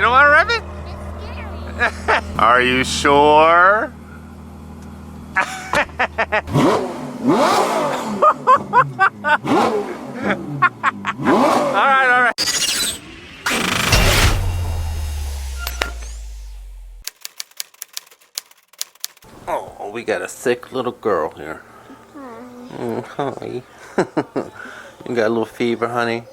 You don't want to rev it? It's scary. Are you sure? Alright, alright. Oh, we got a sick little girl here. Hi. You got a little fever, honey?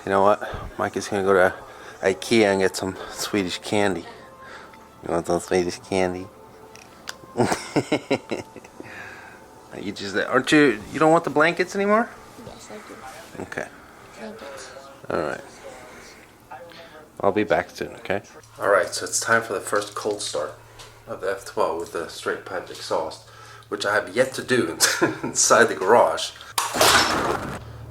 You know what? Mike is gonna go to IKEA and get some Swedish candy. You want some Swedish candy? You just aren't you? You don't want the blankets anymore? Yes, I do. Okay. Blankets. All right. I'll be back soon. Okay. All right. So it's time for the first cold start of the F12 with the straight pipe exhaust, which I have yet to do inside the garage.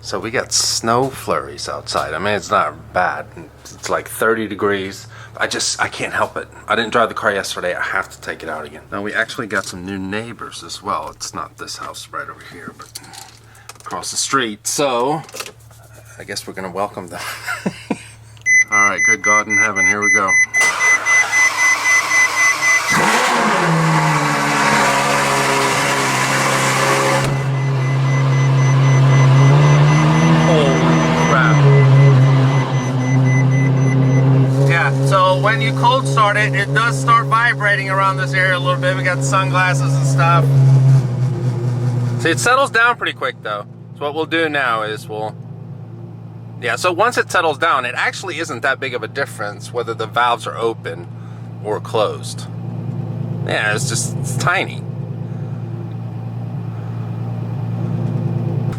So we got snow flurries outside. I mean, it's not bad. It's like 30 degrees. I can't help it. I didn't drive the car yesterday. I have to take it out again. Now we actually got some new neighbors as well. It's not this house right over here, but across the street. So I guess we're gonna welcome them. All right, good God in heaven, here we go. So when you cold start it, it does start vibrating around this area a little bit. We got sunglasses and stuff. See, it settles down pretty quick though. So what we'll do now is so once it settles down, it actually isn't that big of a difference whether the valves are open or closed. Yeah, it's tiny.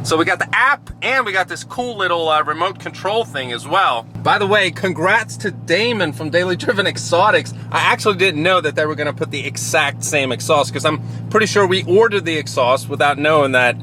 So we got the app and we got this cool little remote control thing as well. By the way, congrats to Damon from Daily Driven Exotics. I actually didn't know that they were gonna put the exact same exhaust because I'm pretty sure we ordered the exhaust without knowing that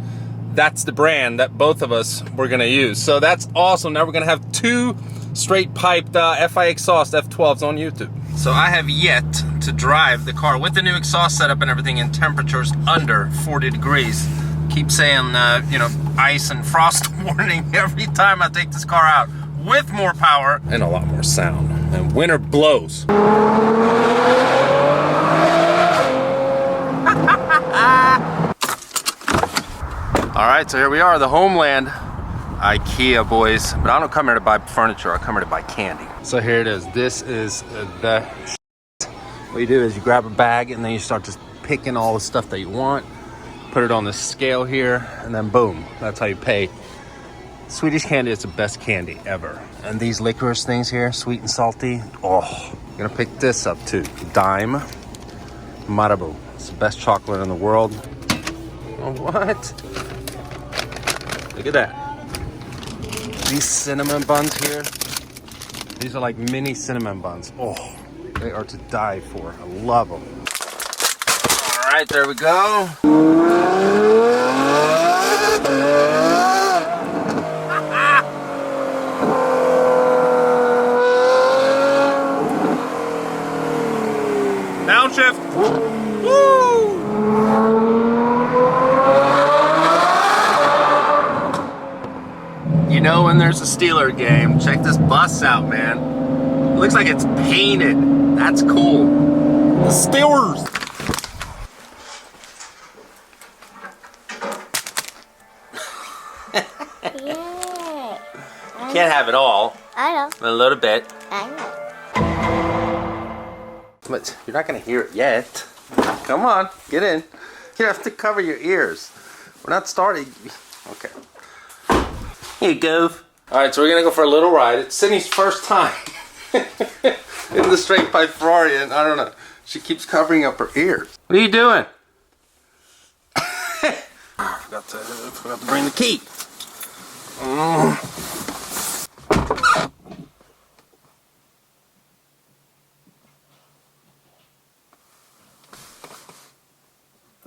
that's the brand that both of us were gonna use. So that's awesome. Now we're gonna have two straight piped FI exhaust F12s on YouTube. So I have yet to drive the car with the new exhaust setup and everything in temperatures under 40 degrees. Keep saying, you know, ice and frost warning every time I take this car out with more power and a lot more sound. And winter blows. All right, so here we are, the homeland, IKEA, boys. But I don't come here to buy furniture, I come here to buy candy. So here it is. This is the what you do is you grab a bag and then you start just picking all the stuff that you want. Put it on the scale here, and then boom, that's how you pay. Swedish candy is the best candy ever. And these licorice things here, sweet and salty, oh, I'm gonna pick this up too. Dime Marabou. It's the best chocolate in the world. Oh, what? Look at that. These cinnamon buns here, these are like mini cinnamon buns. Oh, they are to die for. I love them. All right, there we go. Downshift. Woo! You know when there's a Steeler game, check this bus out, man. It looks like it's painted. That's cool. The Steelers. Yeah. You can't have it all. I know. A little bit. I know. But you're not gonna hear it yet. Come on, get in. You have to cover your ears. We're not starting. Okay. Here you go. All right, so we're gonna go for a little ride. It's Sydney's first time in the straight pipe Ferrari, and I don't know. She keeps covering up her ears. What are you doing? I forgot to bring the key.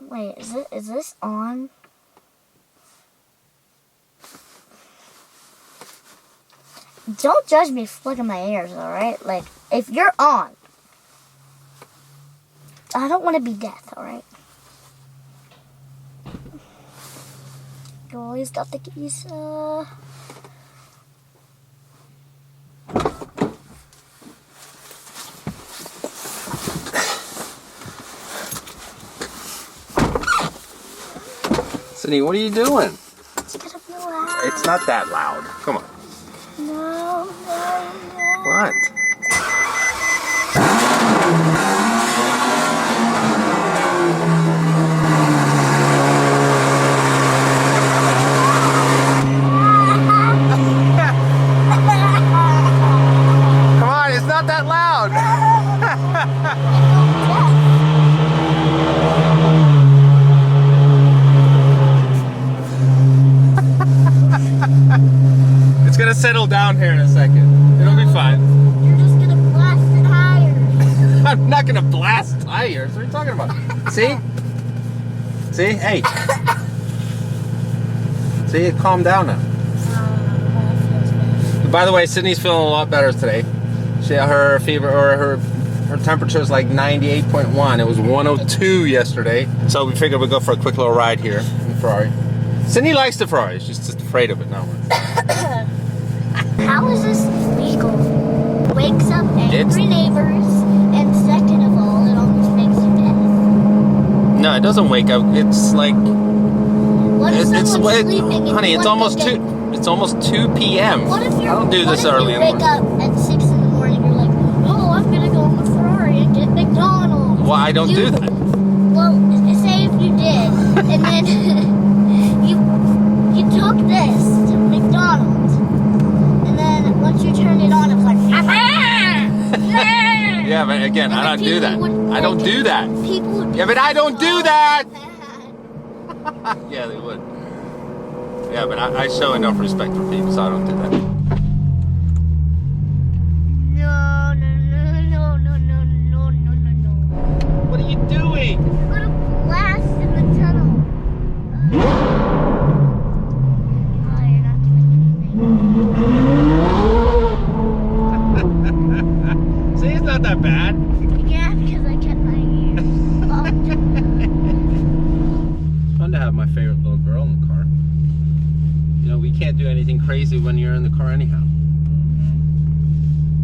Wait, is this on? Don't judge me for flicking my ears, alright? Like, if you're on, I don't want to be deaf, alright? You always got the keys, Sydney, what are you doing? It's gonna be loud. It's not that loud. Come on. No. What? Come on, it's not that loud. It's gonna settle down here in a second. It'll be fine. You're just gonna blast the tires. I'm not gonna blast tires. What are you talking about? See? See? Hey. See? Calm down now. By the way, Sydney's feeling a lot better today. Her fever or her temperature is like 98.1. It was 102 yesterday. So we figured we'd go for a quick little ride here in the Ferrari. Sydney likes the Ferrari. She's just afraid of it now. How is this legal? Wakes up angry neighbors, and second of all, it almost makes you dead. No, it doesn't wake up. It's like What if someone's sleeping? Honey, it's almost 2. It's almost 2 p.m. What if I don't do this early in the morning. Wake up at 6 in the morning. You're like, oh, I'm gonna go on the Ferrari and get McDonald's. Well, I don't do that. Well, say if you did, and then you took this to McDonald's, and then once you turned it on, it was like, Yeah, but again, I don't do that. I don't do that. People would. Yeah, but I don't do that. Yeah, they would. Yeah, but I show enough respect for people, so I don't do that. No. What are you doing? You're gonna blast in the tunnel. Oh, you're not doing anything. See, it's not that bad. Yeah, because I kept my ears blocked. It's fun to have my favorite little girl in the car. You know, we can't do anything crazy when you're in the car anyhow.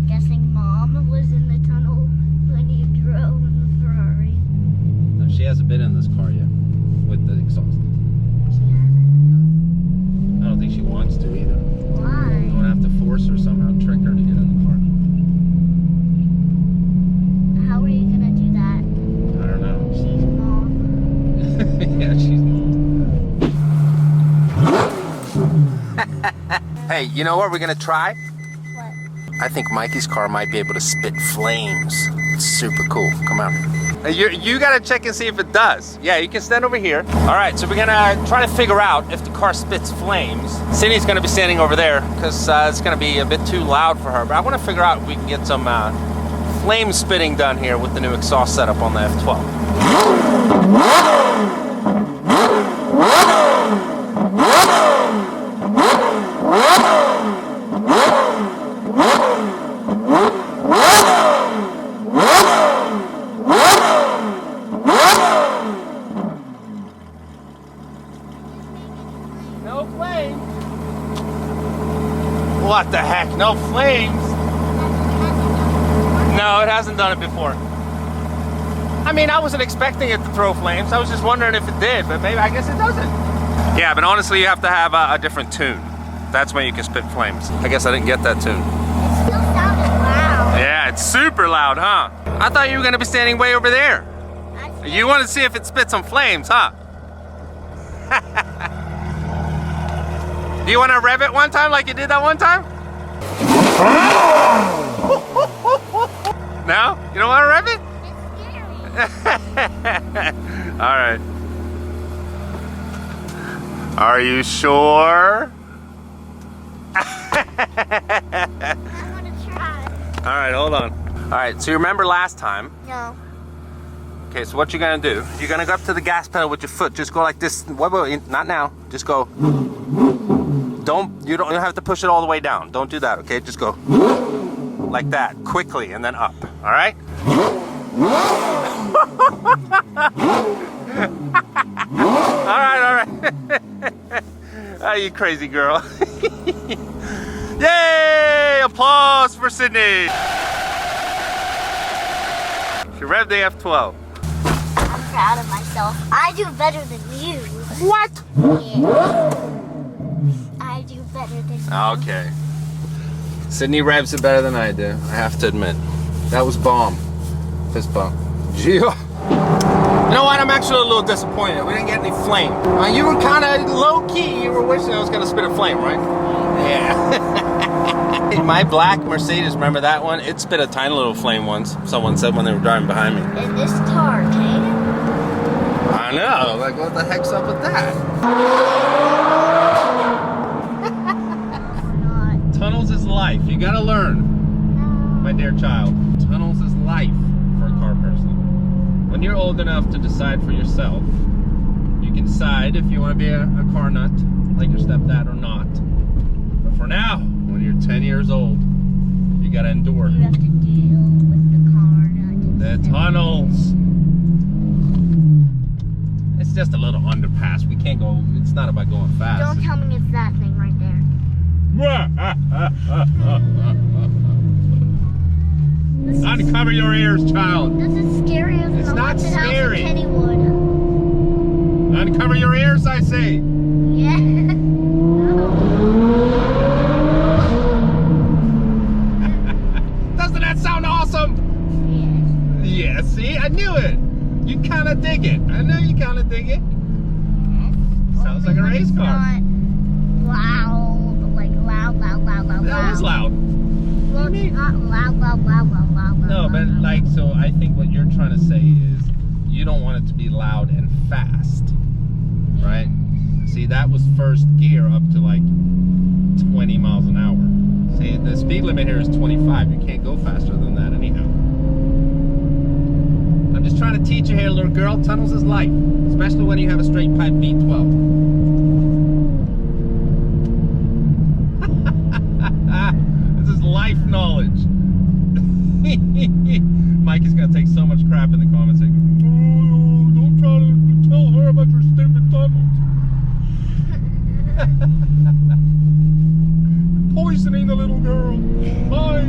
Guessing Mom was in the tunnel when you drove in the Ferrari. No, she hasn't been in this car yet with the exhaust. She hasn't. I don't think she wants to either. Why? I'm gonna have to force her somehow, trick her to get in the car. How are you gonna do that? I don't know. She's Mom. Yeah, she's mom. Hey, you know what we're gonna try? What? I think Mikey's car might be able to spit flames. It's super cool. Come on. You gotta check and see if it does. Yeah, you can stand over here. All right, so we're gonna try to figure out if the car spits flames. Sydney's gonna be standing over there because it's gonna be a bit too loud for her. But I want to figure out if we can get some flame spitting done here with the new exhaust setup on the F12. No flames. What the heck? No flames? No, it hasn't done it before. I mean, I wasn't expecting it to throw flames. I was just wondering if it did, but maybe I guess it doesn't. Yeah, but honestly, you have to have a different tune. That's when you can spit flames. I guess I didn't get that tune. It still sounded loud. Yeah, it's super loud, huh? I thought you were gonna be standing way over there. You want to see if it spits some flames, huh? Do you want to rev it one time like you did that one time? No? You don't want to rev it? It's scary. All right. Are you sure? I want to try. All right, hold on. All right, so you remember last time? No. Okay, so what you're gonna do, you're gonna go up to the gas pedal with your foot. Just go like this. Wait, not now. Just go. You don't have to push it all the way down. Don't do that, okay? Just go like that, quickly, and then up. All right? All right. Oh, you crazy girl. Yay! Applause for Sydney. She revved the F12. I'm proud of myself. I do better than you. What? Yeah. I do better than you. Okay. Sydney revs it better than I do, I have to admit. That was bomb. Fist bump. Gio. You know what? I'm actually a little disappointed. We didn't get any flame. You were kind of low-key. You were wishing I was going to spit a flame, right? Yeah. My black Mercedes, remember that one? It spit a tiny little flame once. Someone said when they were driving behind me. In this car, Caden? I know. Like, what the heck's up with that? Tunnels is life. You got to learn, my dear child. Tunnels is life for a car person. When you're old enough to decide for yourself, you can decide if you want to be a car nut like your stepdad or not. But for now, when you're 10 years old, you gotta endure. You have to deal with the car nut. The tunnels. It's just a little underpass. We can't go, it's not about going fast. Don't tell me it's that thing right there. Uncover your ears, child. This is scarier than It's the not haunted house scary. in Kennywood. Uncover your ears, I say. Yeah. Doesn't that sound awesome? Yes. Yeah, see, I knew it. You kind of dig it. I know you kind of dig it. Sounds like a Only when race it's car. not loud, like loud. That was loud. Well, it's not loud. No, but like, so I think what you're trying to say is you don't want it to be loud and fast, right? See, that was first gear up to like 20 miles an hour. See, the speed limit here is 25. You can't go faster than that anyhow. I'm just trying to teach you here, little girl, tunnels is life, especially when you have a straight pipe V12. This is life knowledge. Mike is gonna take so much crap in the comments saying, oh, don't try to tell her about your stupid tunnels. Poisoning the little girl. Bye.